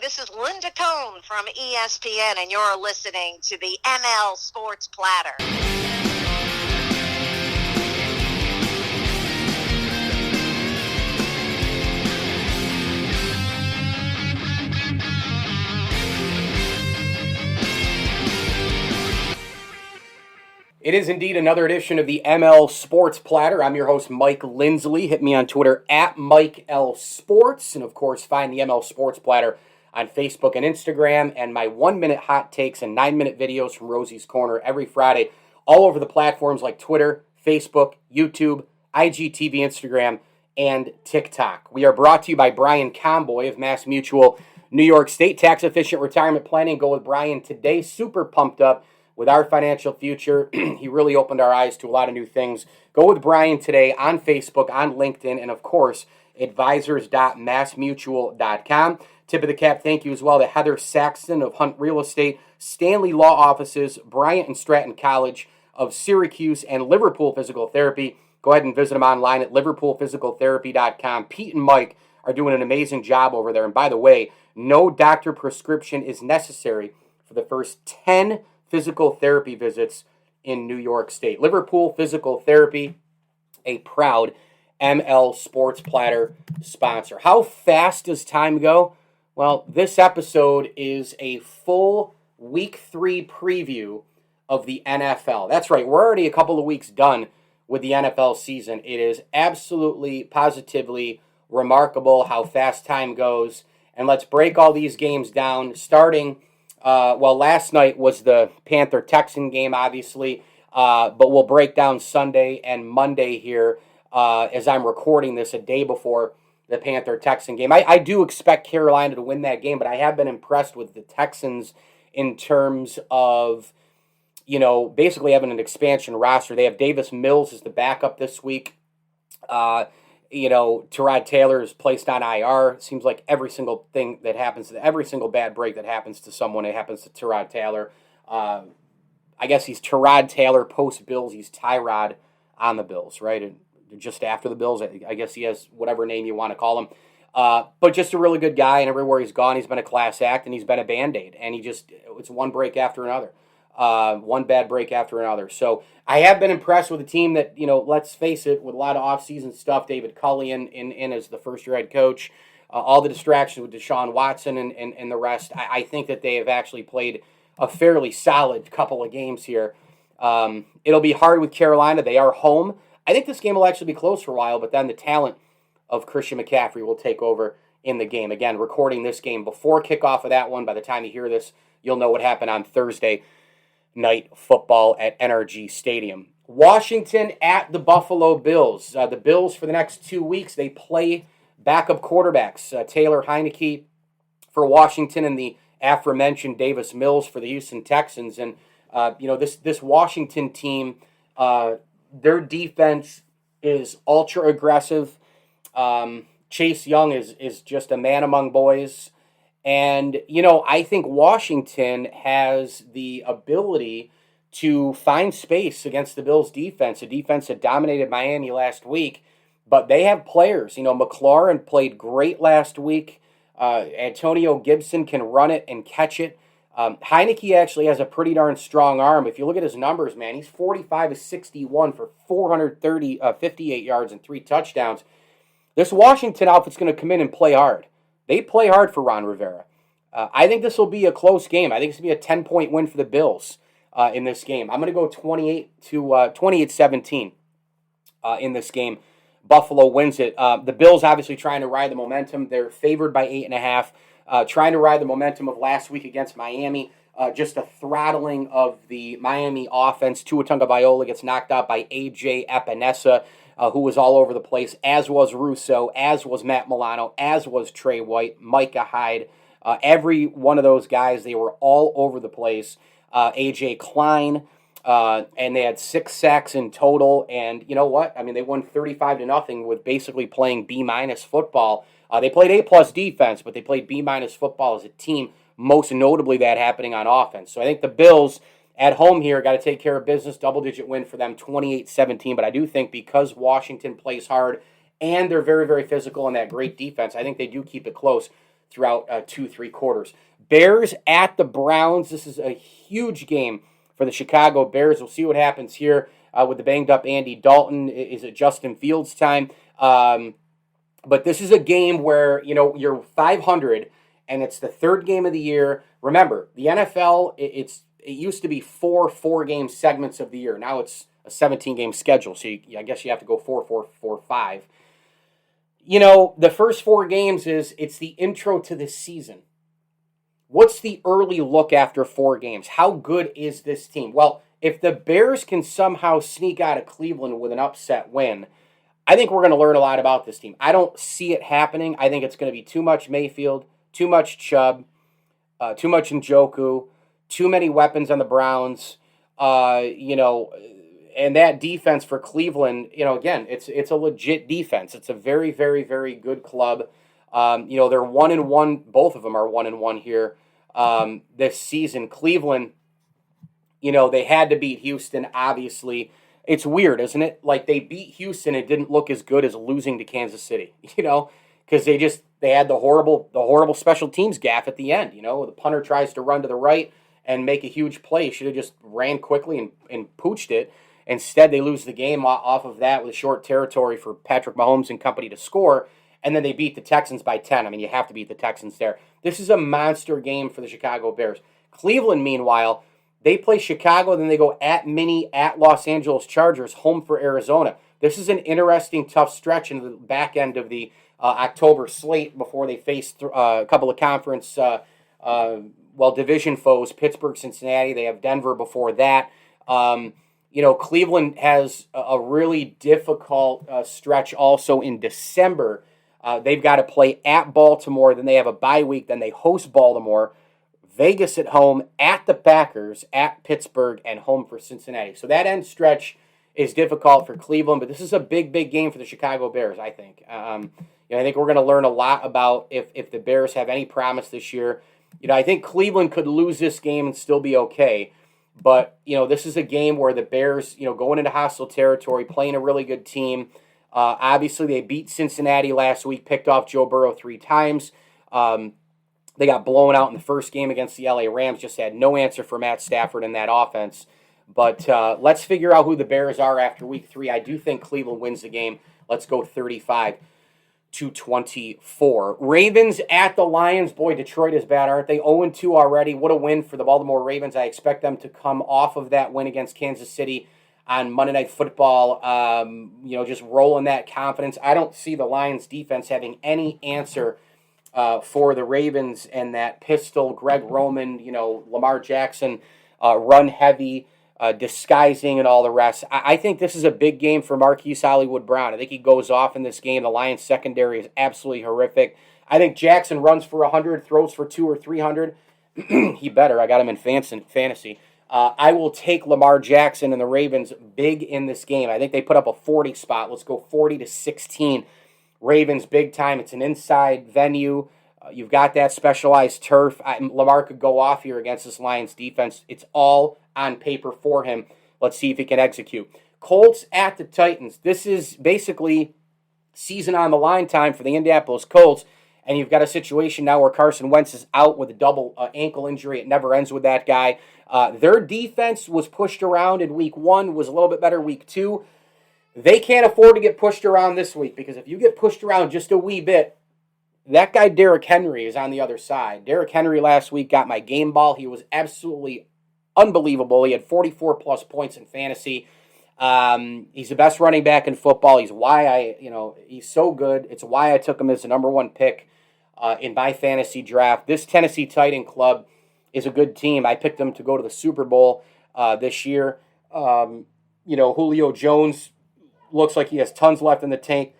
this is Linda Cohn from ESPN, and you're listening to the ML Sports Platter. It is indeed another edition of the ML Sports Platter. I'm your host, Mike Lindsley. Hit me on Twitter at MikeLSports. And, of course, find the ML Sports Platter on Facebook and Instagram. And my 1-minute hot takes and 9-minute videos from Rosie's Corner every Friday, all over the platforms like Twitter, Facebook, YouTube, IGTV, Instagram, and TikTok. We are brought to you by Brian Comboy of Mass Mutual, New York State. Tax-efficient retirement planning. Go with Brian today. Super pumped up with our financial future. He really opened our eyes to a lot of new things. Go with Brian today on Facebook, on LinkedIn, and of course, advisors.massmutual.com. Tip of the cap, thank you as well to Heather Saxton of Hunt Real Estate, Stanley Law Offices, Bryant and Stratton College of Syracuse, and Liverpool Physical Therapy. Go ahead and visit them online at liverpoolphysicaltherapy.com. Pete and Mike are doing an amazing job over there. And by the way, no doctor prescription is necessary for the first 10 physical therapy visits in New York State. Liverpool Physical Therapy, a proud ML Sports Platter sponsor. How fast does time go? Well, this episode is a full Week 3 preview of the NFL. That's right, we're already a couple of weeks done with the NFL season. It is absolutely, positively remarkable how fast time goes. And let's break all these games down, starting last night was the Panther-Texan game, obviously, but we'll break down Sunday and Monday here as I'm recording this a day before the Panther-Texan game. I do expect Carolina to win that game, but I have been impressed with the Texans in terms of, basically having an expansion roster. They have Davis Mills as the backup this week. Tyrod Taylor is placed on IR. It seems like every single thing that happens, every single bad break that happens to someone, it happens to Tyrod Taylor. I guess he's Tyrod Taylor post-Bills. He's Tyrod on the Bills, right? And just after the Bills, I guess he has whatever name you want to call him. But just a really good guy, and everywhere he's gone, he's been a class act, and he's been a Band-Aid. And it's one break after another. One bad break after another. So I have been impressed with a team that, let's face it, with a lot of offseason stuff, David Culley in as the first-year head coach, all the distractions with Deshaun Watson and the rest, I think that they have actually played a fairly solid couple of games here. It'll be hard with Carolina. They are home. I think this game will actually be close for a while, but then the talent of Christian McCaffrey will take over in the game. Again, recording this game before kickoff of that one. By the time you hear this, you'll know what happened on Thursday night football at NRG Stadium. Washington at the Buffalo Bills. The Bills, for the next 2 weeks, they play backup quarterbacks. Taylor Heineke for Washington and the aforementioned Davis Mills for the Houston Texans. And, this Washington team, their defense is ultra aggressive. Chase Young is just a man among boys. And, I think Washington has the ability to find space against the Bills' defense, a defense that dominated Miami last week. But they have players. McLaurin played great last week. Antonio Gibson can run it and catch it. Heineke actually has a pretty darn strong arm. If you look at his numbers, man, he's 45-61 for 58 yards and 3 touchdowns. This Washington outfit's going to come in and play hard. They play hard for Ron Rivera. I think this will be a close game. I think it's going to be a 10-point win for the Bills in this game. I'm going to go 28-17 in this game. Buffalo wins it. The Bills obviously trying to ride the momentum. They're favored by 8.5. Trying to ride the momentum of last week against Miami. Just a throttling of the Miami offense. Tua Tagovailoa gets knocked out by A.J. Epinesa, who was all over the place, as was Russo, as was Matt Milano, as was Trey White, Micah Hyde. Every one of those guys, they were all over the place. A.J. Klein, and they had 6 sacks in total. And you know what? I mean, they won 35-0 with basically playing B- football. They played A+ defense, but they played B- football as a team, most notably that happening on offense. So I think the Bills at home here got to take care of business. Double-digit win for them, 28-17. But I do think because Washington plays hard and they're very, very physical and that great defense, I think they do keep it close. throughout 2-3 quarters. Bears at the Browns. This is a huge game for the Chicago Bears. We'll see what happens here with the banged up Andy Dalton. Is it Justin Fields time? But this is a game where, you're 500 and it's the third game of the year. Remember, the NFL, it used to be four game segments of the year. Now it's a 17-game schedule, so I guess you have to go 4-4-4-5. The first 4 games it's the intro to the season. What's the early look after 4 games? How good is this team? Well, if the Bears can somehow sneak out of Cleveland with an upset win, I think we're going to learn a lot about this team. I don't see it happening. I think it's going to be too much Mayfield, too much Chubb, too much Njoku, too many weapons on the Browns, and that defense for Cleveland, again, it's a legit defense. It's a very, very, very good club. They're 1-1. Both of them are 1-1 here this season. Cleveland, they had to beat Houston, obviously. It's weird, isn't it? Like, they beat Houston, it didn't look as good as losing to Kansas City, because they had the horrible special teams gaffe at the end. The punter tries to run to the right and make a huge play. Should have just ran quickly and pooched it. Instead, they lose the game off of that with short territory for Patrick Mahomes and company to score, and then they beat the Texans by 10. I mean, you have to beat the Texans there. This is a monster game for the Chicago Bears. Cleveland, meanwhile, they play Chicago, then they go at Los Angeles Chargers, home for Arizona. This is an interesting, tough stretch in the back end of the October slate before they face a couple of conference, division foes, Pittsburgh, Cincinnati. They have Denver before that. Cleveland has a really difficult stretch also in December. They've got to play at Baltimore, then they have a bye week, then they host Baltimore, Vegas at home, at the Packers, at Pittsburgh, and home for Cincinnati. So that end stretch is difficult for Cleveland, but this is a big, big game for the Chicago Bears, I think. I think we're going to learn a lot about if the Bears have any promise this year. I think Cleveland could lose this game and still be okay. But, this is a game where the Bears, going into hostile territory, playing a really good team. Obviously, they beat Cincinnati last week, picked off Joe Burrow 3 times. They got blown out in the first game against the LA Rams, just had no answer for Matt Stafford in that offense. But let's figure out who the Bears are after week 3. I do think Cleveland wins the game. Let's go 35-24. Ravens at the Lions. Boy, Detroit is bad, aren't they? 0-2 already. What a win for the Baltimore Ravens. I expect them to come off of that win against Kansas City on Monday Night Football, just rolling that confidence. I don't see the Lions defense having any answer for the Ravens and that pistol, Greg Roman, Lamar Jackson, run heavy, disguising and all the rest. I think this is a big game for Marquise Hollywood Brown. I think he goes off in this game. The Lions secondary is absolutely horrific. I think Jackson runs for 100, throws for 200 or 300. He better. I got him in fantasy. I will take Lamar Jackson and the Ravens big in this game. I think they put up a 40 spot. Let's go 40-16. Ravens big time. It's an inside venue. You've got that specialized turf. Lamar could go off here against this Lions defense. It's all on paper for him. Let's see if he can execute. Colts at the Titans. This is basically season on the line time for the Indianapolis Colts. And you've got a situation now where Carson Wentz is out with a double ankle injury. It never ends with that guy. Their defense was pushed around in week 1, was a little bit better week 2. They can't afford to get pushed around this week, because if you get pushed around just a wee bit, that guy Derrick Henry is on the other side. Derrick Henry last week got my game ball. He was absolutely unbelievable. He had 44-plus points in fantasy. He's the best running back in football. He's so good. It's why I took him as the number 1 pick in my fantasy draft. This Tennessee Titan club is a good team. I picked them to go to the Super Bowl this year. Julio Jones looks like he has tons left in the tank.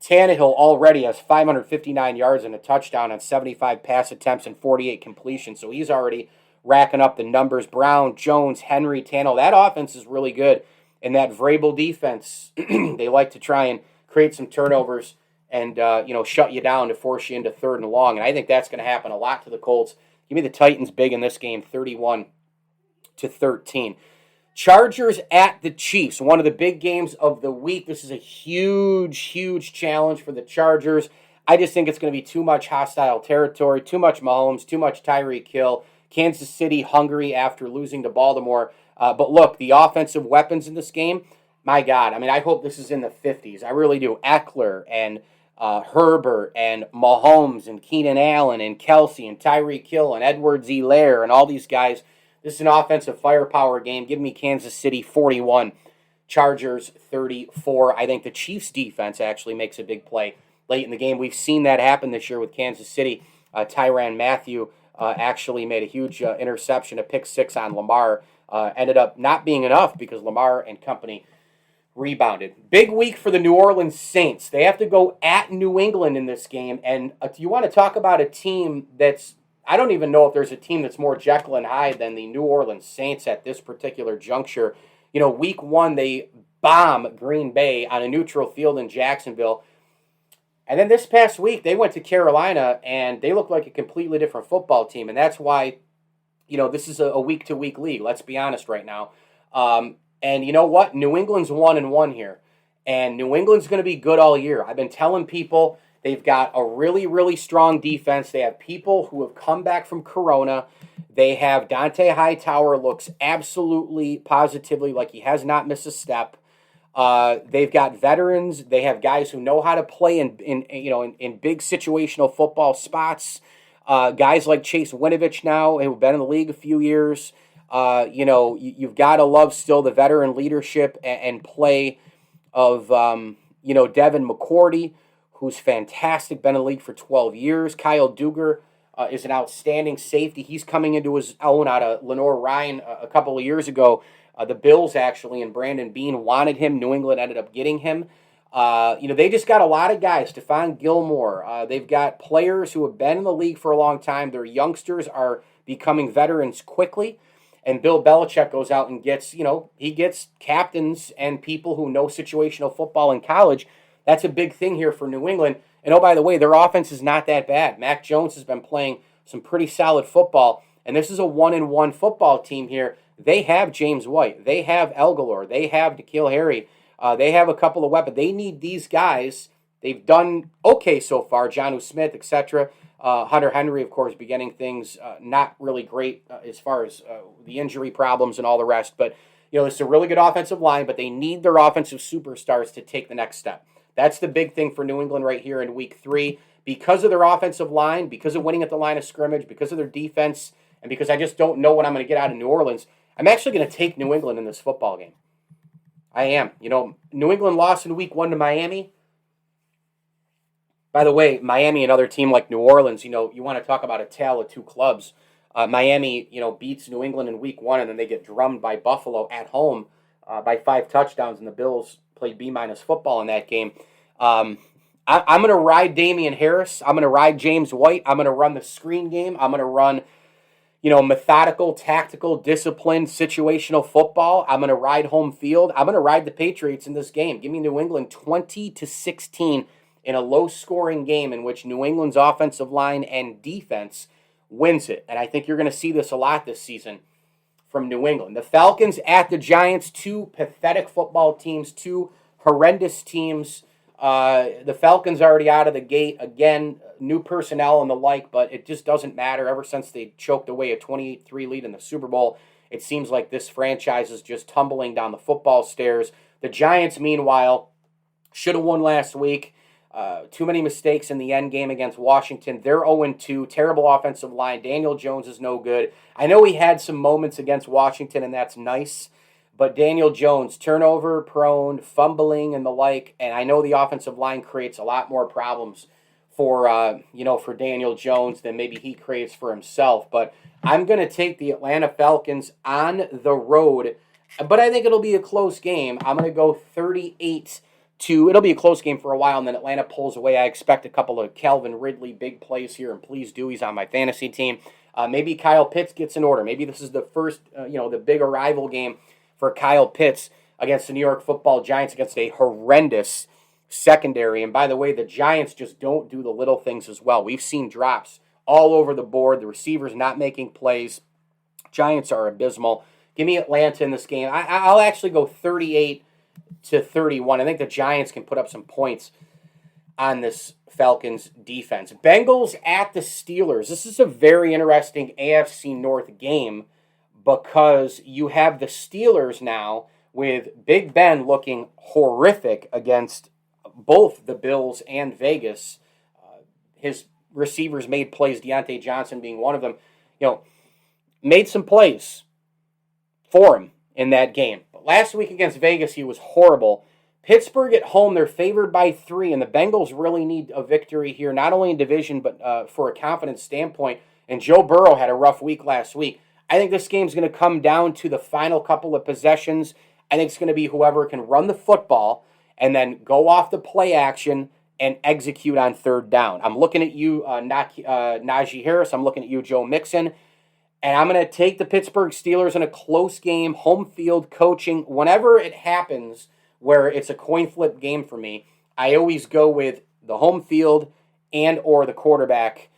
Tannehill already has 559 yards and a touchdown on 75 pass attempts and 48 completions. So he's already racking up the numbers. Brown, Jones, Henry, Tannehill. That offense is really good. And that Vrabel defense, they like to try and create some turnovers and, shut you down to force you into 3rd and long. And I think that's going to happen a lot to the Colts. Give me the Titans big in this game, 31-13. Chargers at the Chiefs, one of the big games of the week. This is a huge, huge challenge for the Chargers. I just think it's going to be too much hostile territory, too much Mahomes, too much Tyreek Hill. Kansas City hungry after losing to Baltimore. But look, the offensive weapons in this game, my God. I mean, I hope this is in the 50s. I really do. Eckler and Herbert and Mahomes and Keenan Allen and Kelsey and Tyreek Hill and Edwards-Helaire and all these guys. This is an offensive firepower game. Give me Kansas City 41, Chargers 34. I think the Chiefs' defense actually makes a big play late in the game. We've seen that happen this year with Kansas City. Tyrann Mathieu actually made a huge interception, a pick six on Lamar. Ended up not being enough because Lamar and company rebounded. Big week for the New Orleans Saints. They have to go at New England in this game. And you want to talk about a team that's, I don't even know if there's a team that's more Jekyll and Hyde than the New Orleans Saints at this particular juncture. You know, week one, they bomb Green Bay on a neutral field in Jacksonville. And then this past week, they went to Carolina, and they looked like a completely different football team. And that's why, you know, this is a week-to-week league. Let's be honest right now. And you know what? New England's 1-1 here. And New England's going to be good all year. I've been telling people they've got a really, really strong defense. They have people who have come back from Corona. They have Dante Hightower looks absolutely, positively like he has not missed a step. They've got veterans. They have guys who know how to play in big situational football spots. Guys like Chase Winovich now, who've been in the league a few years. You've got to love still the veteran leadership and play of, Devin McCourty, who's fantastic, been in the league for 12 years. Kyle Duggar is an outstanding safety. He's coming into his own out of Lenore Ryan a couple of years ago. The Bills, actually, and Brandon Beane wanted him. New England ended up getting him. They just got a lot of guys. Stephon Gilmore. They've got players who have been in the league for a long time. Their youngsters are becoming veterans quickly. And Bill Belichick goes out and gets captains and people who know situational football in college. That's a big thing here for New England. And oh, by the way, their offense is not that bad. Mac Jones has been playing some pretty solid football. And this is a 1-1 football team here. They have James White. They have Elgalore. They have N'Keal Harry. They have a couple of weapons. They need these guys. They've done okay so far. Jonnu Smith, etc. Hunter Henry, of course, beginning things not really great as far as the injury problems and all the rest. But, it's a really good offensive line, but they need their offensive superstars to take the next step. That's the big thing for New England right here in week 3. Because of their offensive line, because of winning at the line of scrimmage, because of their defense, and because I just don't know what I'm going to get out of New Orleans, I'm actually going to take New England in this football game. I am. New England lost in week 1 to Miami. By the way, Miami, another team like New Orleans, you want to talk about a tale of two clubs. Miami, beats New England in week 1, and then they get drummed by Buffalo at home by 5 touchdowns, and the Bills played B- football in that game. I'm going to ride Damian Harris. I'm going to ride James White. I'm going to run the screen game. I'm going to run, methodical, tactical, disciplined, situational football. I'm going to ride home field. I'm going to ride the Patriots in this game. Give me New England 20-16 in a low-scoring game in which New England's offensive line and defense wins it. And I think you're going to see this a lot this season from New England. The Falcons at the Giants, 2 pathetic football teams, 2 horrendous teams. The Falcons already out of the gate. Again, new personnel and the like, but it just doesn't matter. Ever since they choked away a 28-3 lead in the Super Bowl, it seems like this franchise is just tumbling down the football stairs. The Giants, meanwhile, should have won last week. Too many mistakes in the end game against Washington. They're 0-2. Terrible offensive line. Daniel Jones is no good. I know he had some moments against Washington, and that's nice. But Daniel Jones, turnover prone, fumbling, and the like. And I know the offensive line creates a lot more problems for Daniel Jones than maybe he creates for himself. But I'm going to take the Atlanta Falcons on the road. But I think it'll be a close game. I'm going to go 38-2. It'll be a close game for a while, and then Atlanta pulls away. I expect a couple of Calvin Ridley big plays here, and please do. He's on my fantasy team. Maybe Kyle Pitts gets an order. Maybe this is the first, the big arrival game for Kyle Pitts against the New York Football Giants against a horrendous secondary. And by the way, the Giants just don't do the little things as well. We've seen drops all over the board. The receivers not making plays. Giants are abysmal. Give me Atlanta in this game. I'll actually go 38-31. I think the Giants can put up some points on this Falcons defense. Bengals at the Steelers. This is a very interesting AFC North game because you have the Steelers now with Big Ben looking horrific against both the Bills and Vegas. His receivers made plays, Deontay Johnson being one of them, made some plays for him in that game. But last week against Vegas, he was horrible. Pittsburgh at home, they're favored by 3, and the Bengals really need a victory here, not only in division, but for a confidence standpoint. And Joe Burrow had a rough week last week. I think this game's going to come down to the final couple of possessions. I think it's going to be whoever can run the football and then go off the play action and execute on third down. I'm looking at you, Najee Harris. I'm looking at you, Joe Mixon. And I'm going to take the Pittsburgh Steelers in a close game, home field coaching. Whenever it happens where it's a coin flip game for me, I always go with the home field and or the quarterback.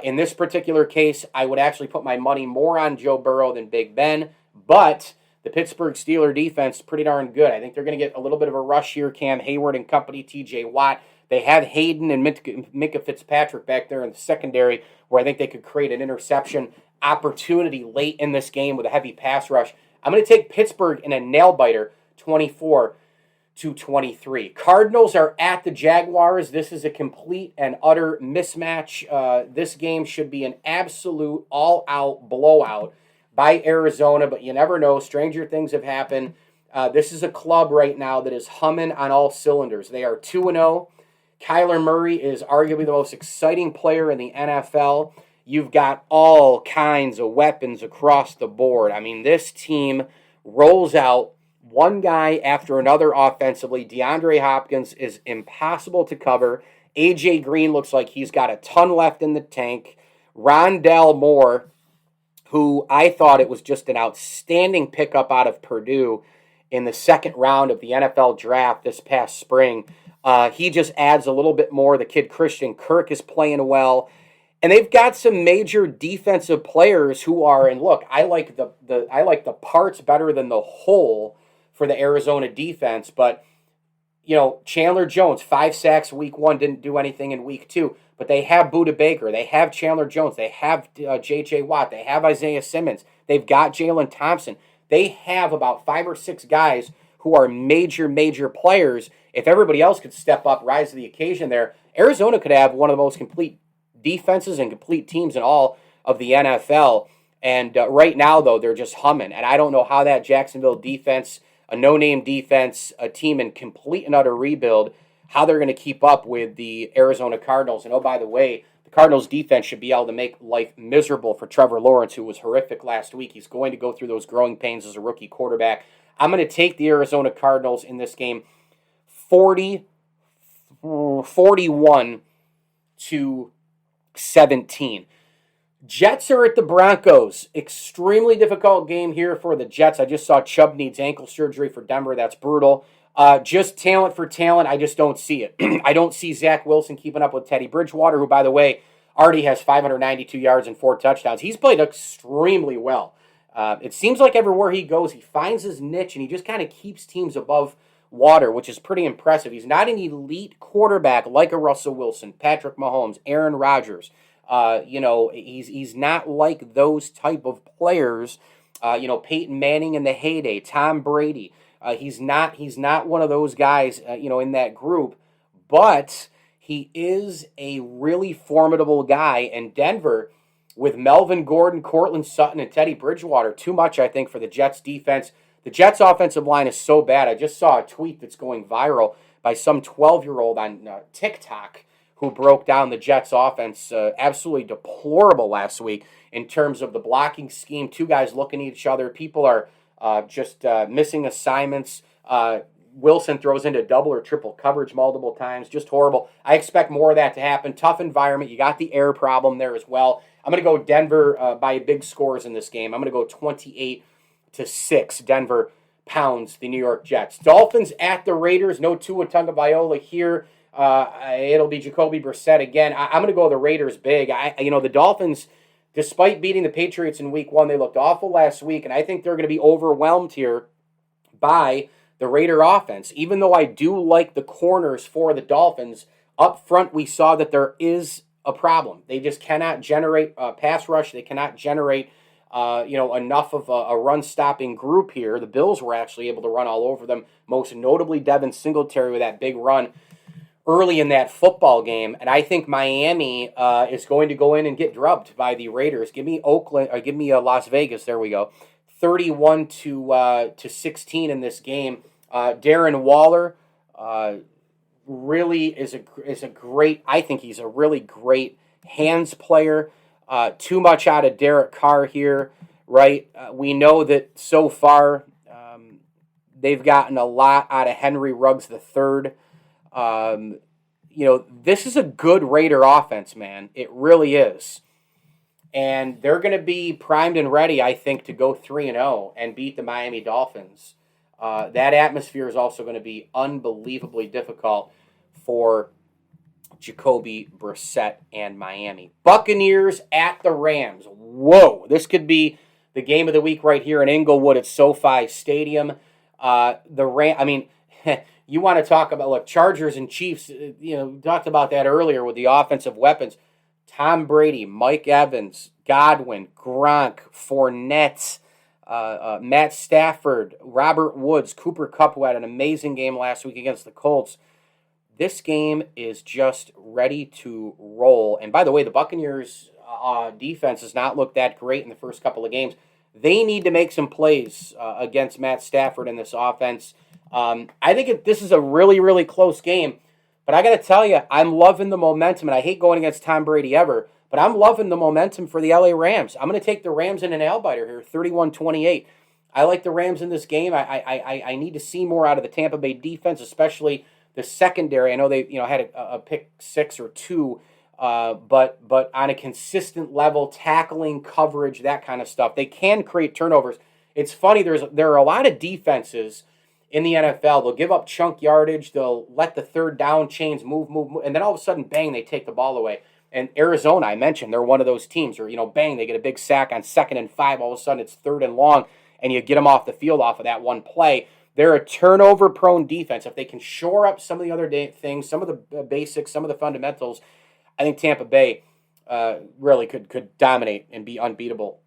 In this particular case, I would actually put my money more on Joe Burrow than Big Ben. But the Pittsburgh Steelers defense is pretty darn good. I think they're going to get a little bit of a rush here. Cam Hayward and company, T.J. Watt. They have Hayden and Minka Fitzpatrick back there in the secondary where I think they could create an interception opportunity late in this game with a heavy pass rush. I'm going to take Pittsburgh in a nail-biter, 24-23. Cardinals are at the Jaguars. This is a complete and utter mismatch. This game should be an absolute all-out blowout by Arizona, but you never know. Stranger things have happened. This is a club right now that is humming on all cylinders. They are 2-0. Kyler Murray is arguably the most exciting player in the NFL. You've got all kinds of weapons across the board. I mean, this team rolls out one guy after another offensively. DeAndre Hopkins is impossible to cover. A.J. Green looks like he's got a ton left in the tank. Rondell Moore, who I thought it was just an outstanding pickup out of Purdue in the second round of the NFL draft this past spring. He just adds a little bit more. The kid Christian Kirk is playing well. And they've got some major defensive players who are, and look, I like the parts better than the whole for the Arizona defense, but Chandler Jones, 5 sacks week 1, didn't do anything in week 2, but they have Budda Baker, they have Chandler Jones, they have J.J. Watt, they have Isaiah Simmons, they've got Jalen Thompson. They have about 5 or 6 guys who are major players. If everybody else could step up, rise to the occasion there, Arizona could have one of the most complete defenses and complete teams in all of the NFL. And right now, though, they're just humming. And I don't know how that Jacksonville defense, a no-name defense, a team in complete and utter rebuild, how they're going to keep up with the Arizona Cardinals. And oh, by the way, the Cardinals defense should be able to make life miserable for Trevor Lawrence, who was horrific last week. He's going to go through those growing pains as a rookie quarterback. I'm going to take the Arizona Cardinals in this game 41-17. Jets are at the Broncos. Extremely difficult game here for the Jets. I just saw Chubb needs ankle surgery for Denver. That's brutal. Just talent for talent, I just don't see it. I don't see Zach Wilson keeping up with Teddy Bridgewater, who, by the way, already has 592 yards and 4 touchdowns. He's played extremely well. It seems like everywhere he goes, he finds his niche, and he just kind of keeps teams above water, which is pretty impressive. He's not an elite quarterback like a Russell Wilson, Patrick Mahomes, Aaron Rodgers. He's not like those type of players. Peyton Manning in the heyday, Tom Brady. He's not one of those guys, in that group, but he is a really formidable guy. And Denver, with Melvin Gordon, Cortland Sutton, and Teddy Bridgewater, too much, I think, for the Jets defense. The Jets offensive line is so bad. I just saw a tweet that's going viral by some 12-year-old on TikTok who broke down the Jets offense. Absolutely deplorable last week in terms of the blocking scheme. 2 guys looking at each other. People are just missing assignments. Wilson throws into double or triple coverage multiple times. Just horrible. I expect more of that to happen. Tough environment. You got the air problem there as well. I'm going to go Denver by big scores in this game. I'm going to go 28-6. Denver pounds the New York Jets. Dolphins at the Raiders. No Tua Tagovailoa here. It'll be Jacoby Brissett again. I'm going to go the Raiders big. The Dolphins, despite beating the Patriots in week 1, they looked awful last week, and I think they're going to be overwhelmed here by the Raider offense. Even though I do like the corners for the Dolphins Up front, we saw that there is a problem. They just cannot generate a pass rush. They cannot generate enough of a run-stopping group here. The Bills were actually able to run all over them, most notably Devin Singletary with that big run early in that football game. And I think Miami is going to go in and get drubbed by the Raiders. Give me Las Vegas. There we go. 31 to 16 in this game. Darren Waller really is a great. I think he's a really great hands player. Too much out of Derek Carr here, right? We know that so far they've gotten a lot out of Henry Ruggs III. This is a good Raider offense, man. It really is. And they're going to be primed and ready, I think, to go 3-0 and beat the Miami Dolphins. That atmosphere is also going to be unbelievably difficult for Jacoby Brissett and Miami. Buccaneers at the Rams. Whoa, this could be the game of the week right here in Inglewood at SoFi Stadium. You want to talk about, Chargers and Chiefs, talked about that earlier with the offensive weapons. Tom Brady, Mike Evans, Godwin, Gronk, Fournette, Matt Stafford, Robert Woods, Cooper Kupp, who had an amazing game last week against the Colts. This game is just ready to roll. And by the way, the Buccaneers' defense has not looked that great in the first couple of games. They need to make some plays against Matt Stafford in this offense. I think this is a really, really close game. But I got to tell you, I'm loving the momentum, and I hate going against Tom Brady ever, but I'm loving the momentum for the LA Rams. I'm going to take the Rams in an nail-biter here, 31-28. I like the Rams in this game. I need to see more out of the Tampa Bay defense, especially the secondary. I know they had a pick 6 or 2, but on a consistent level, tackling, coverage, that kind of stuff. They can create turnovers. It's funny, there are a lot of defenses in the NFL. They'll give up chunk yardage. They'll let the third down chains move, and then all of a sudden, bang, they take the ball away. And Arizona, I mentioned, they're one of those teams where, bang, they get a big sack on 2nd and 5. All of a sudden, it's 3rd and long, and you get them off the field off of that one play. They're a turnover-prone defense. If they can shore up some of the other things, some of the basics, some of the fundamentals, I think Tampa Bay really could dominate and be unbeatable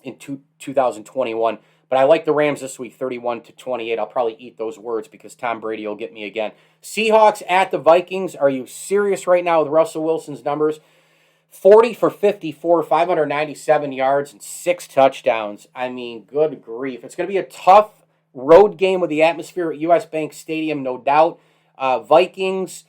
in 2021. But I like the Rams this week, 31-28. I'll probably eat those words because Tom Brady will get me again. Seahawks at the Vikings. Are you serious right now with Russell Wilson's numbers? 40 for 54, 597 yards, and 6 touchdowns. I mean, good grief. It's going to be a tough road game with the atmosphere at US Bank Stadium, no doubt. Vikings,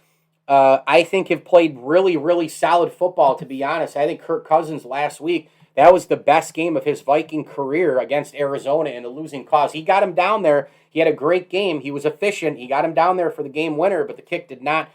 I think, have played really, really solid football, to be honest. I think Kirk Cousins last week, that was the best game of his Viking career against Arizona in a losing cause. He got him down there. He had a great game. He was efficient. He got him down there for the game winner, but the kick did not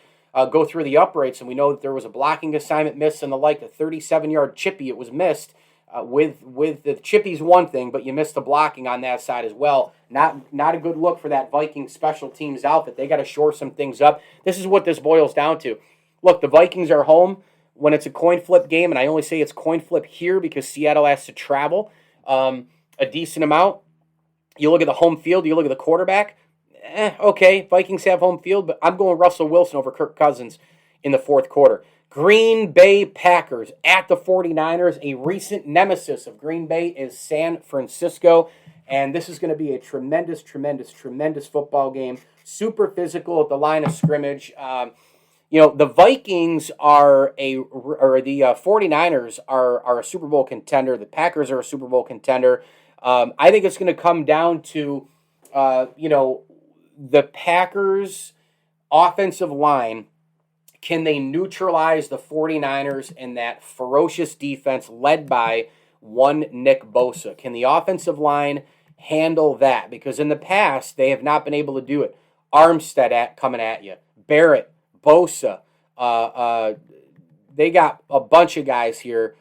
go through the uprights. And we know that there was a blocking assignment missed and the like. A 37-yard chippy, it was missed. With the chippies one thing, but you missed the blocking on that side as well. Not a good look for that Viking special teams outfit. They got to shore some things up. This is what this boils down to. Look, the Vikings are home when it's a coin flip game, and I only say it's coin flip here because Seattle has to travel a decent amount. You look at the home field, you look at the quarterback, okay, Vikings have home field, but I'm going Russell Wilson over Kirk Cousins in the fourth quarter. Green Bay Packers at the 49ers. A recent nemesis of Green Bay is San Francisco, and this is going to be a tremendous, tremendous, tremendous football game. Super physical at the line of scrimmage. The Vikings the 49ers are a Super Bowl contender. The Packers are a Super Bowl contender. I think it's going to come down to, the Packers' offensive line. Can they neutralize the 49ers and that ferocious defense led by one Nick Bosa? Can the offensive line handle that? Because in the past, they have not been able to do it. Armstead coming at you. Barrett, Bosa. They got a bunch of guys here.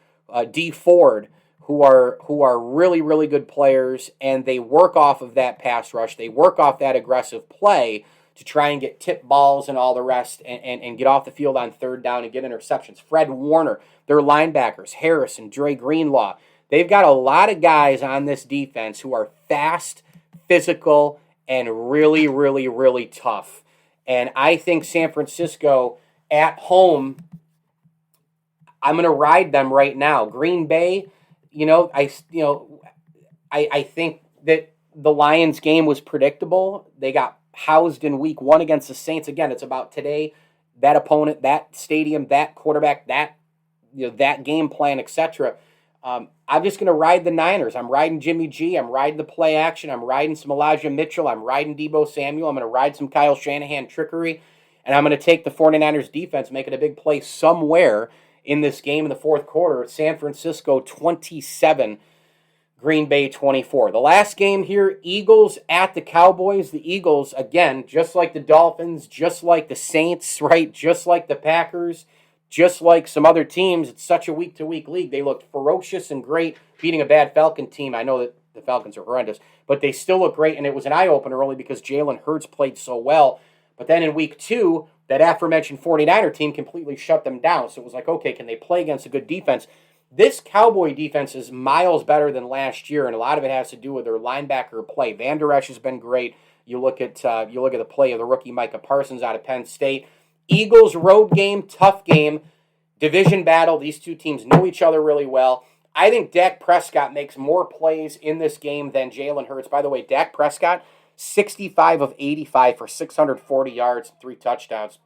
D. Ford, who are really, really good players, and they work off of that pass rush. They work off that aggressive play to try and get tip balls and all the rest and get off the field on third down and get interceptions. Fred Warner, their linebackers, Harris and Dre Greenlaw. They've got a lot of guys on this defense who are fast, physical, and really, really, really tough. And I think San Francisco at home, I'm going to ride them right now. Green Bay, I think that the Lions game was predictable. They got housed in week 1 against the Saints. Again, it's about today, that opponent, that stadium, that quarterback, that game plan, etc. I'm just going to ride the Niners. I'm riding Jimmy G. I'm riding the play action. I'm riding some Elijah Mitchell. I'm riding Deebo Samuel. I'm going to ride some Kyle Shanahan trickery. And I'm going to take the 49ers defense, making a big play somewhere in this game in the fourth quarter. San Francisco 27, Green Bay 24. The last game here, Eagles at the Cowboys. The Eagles, again, just like the Dolphins, just like the Saints, right? Just like the Packers, just like some other teams. It's such a week-to-week league. They looked ferocious and great, beating a bad Falcon team. I know that the Falcons are horrendous, but they still look great, and it was an eye-opener only because Jalen Hurts played so well. But then in week 2, that aforementioned 49er team completely shut them down. So it was like, okay, can they play against a good defense? This Cowboy defense is miles better than last year, and a lot of it has to do with their linebacker play. Van Der Esch has been great. You look at the play of the rookie Micah Parsons out of Penn State. Eagles road game, tough game, division battle. These two teams know each other really well. I think Dak Prescott makes more plays in this game than Jalen Hurts. By the way, Dak Prescott, 65 of 85 for 640 yards, 3 touchdowns.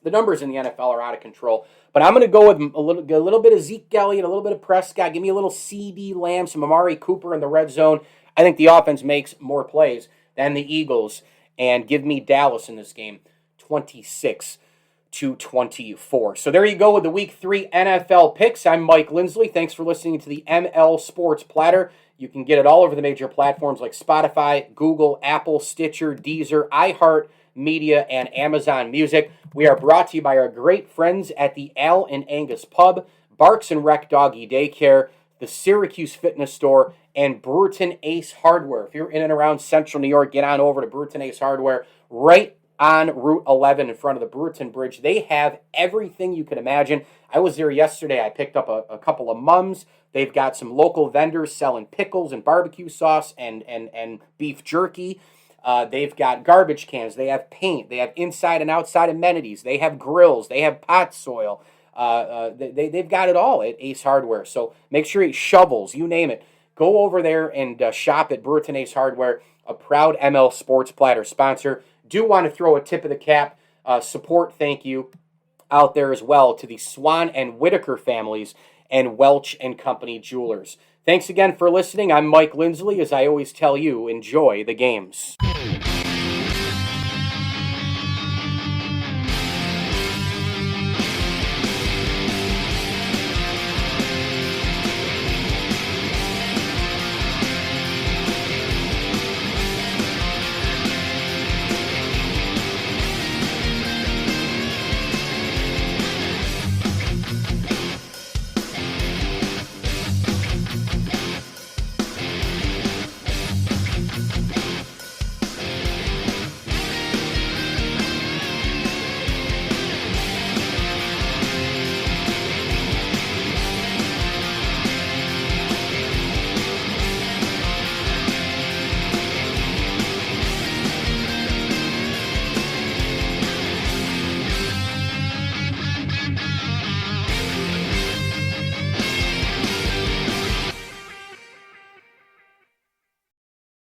The numbers in the NFL are out of control. But I'm going to go with a little bit of Zeke Elliott, a little bit of Prescott. Give me a little CD Lamb, some Amari Cooper in the red zone. I think the offense makes more plays than the Eagles. And give me Dallas in this game, 26-24. So there you go with the Week 3 NFL picks. I'm Mike Lindsley. Thanks for listening to the ML Sports Platter. You can get it all over the major platforms like Spotify, Google, Apple, Stitcher, Deezer, iHeart Media, and Amazon Music. We are brought to you by our great friends at the Al and Angus Pub, Barks and Rec Doggy Daycare, the Syracuse Fitness Store, and Brewerton Ace Hardware. If you're in and around Central New York, get on over to Brewerton Ace Hardware, right on Route 11 in front of the Brewerton Bridge. They have everything you can imagine. I was there yesterday. I picked up a couple of mums. They've got some local vendors selling pickles and barbecue sauce and beef jerky. They've got garbage cans. They have paint. They have inside and outside amenities. They have grills. They have pot soil. They've got it all at Ace Hardware. So make sure you shovels, you name it. Go over there and shop at Brewerton Ace Hardware, a proud ML Sports Platter sponsor. Do want to throw a tip of the cap, support, thank you, out there as well to the Swan and Whitaker families and Welch and Company Jewelers. Thanks again for listening. I'm Mike Lindsley. As I always tell you, enjoy the games.